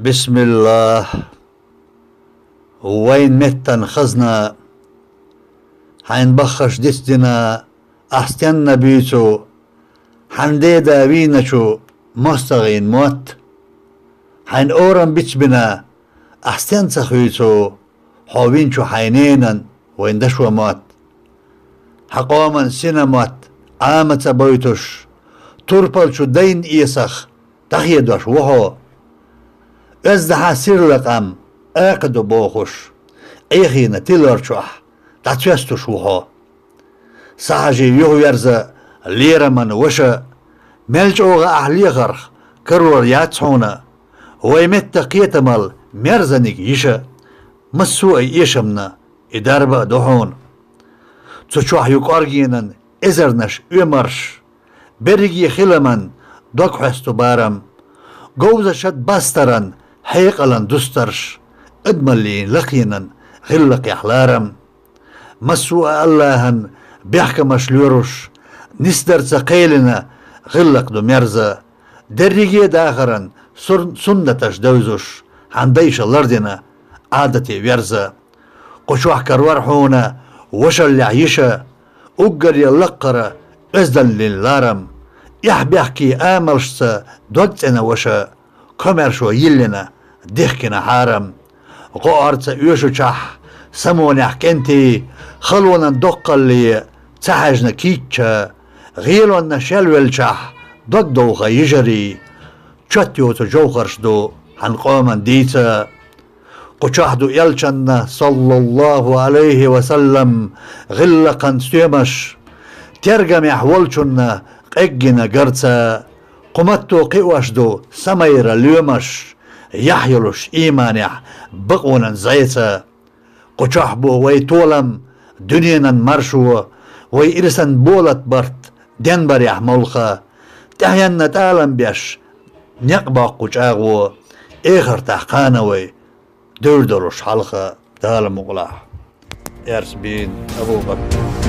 بسم الله. وين متن خزنا حين بخش دستنا أحسن بيتو حنديدا وينشو مستغين موت حين أورم بنا أحسن سخيتو حوينشو حينينا وين دشو موت حقوما سنة موت عامة بيتوش تربل شو دين إيسخ تخيدوش وهو ازدها سير لقم اقدو بوخوش ايخينا تلرشوح تاتشستوش وهو ساجي يوهو يرزا ليرمن وشا ملج اوغا احلي غرخ كرور ياتسونا ويمت قيتمل مرزنك يشا مسوء يشمنا اداربا دوحون تشوح يقارجينا ازرنش امرش بريجي خلمن دوك حستو بارم جوزة شد باسترن حيقلن دسترش ادملين لقينا غلق يحلارم مسوء اللهن بيحكى مشلورش نسدر تقيلنا غلق دو مرزا دريجي داخرا سنتش دوزش عنديش الlardina عادتي ويرزا قشوح كرورحونا وشل يعيشا اقر يلقر ازدل للارم يحكي آملشتا دوتنا وشا كمرشو يلنا ديخكنا حارم قوارتا يوشو چح سمون يحكنتي خلونا دقا اللي تحجنا كيتشا غيلونا شلول چح دوغا يجري چتيوتو جوخرشدو حنقوما ديتا قشاهدو يلچنا صلى الله عليه وسلم غلقا سيمش ترجم يحولچنا قجنا قرتا قمتو قواشدو سمير اليومش يحيلوش إيمانيح بقونا زيتا قشاحبو ويتولم دنينا مرشو ويرسن بولت برت دنبر يحملخا تحيانا تعلم بيش نقبا قشاغو اخر تحقانوي دردروش حلخا تعلم مغلاح يرس بين أبو بكر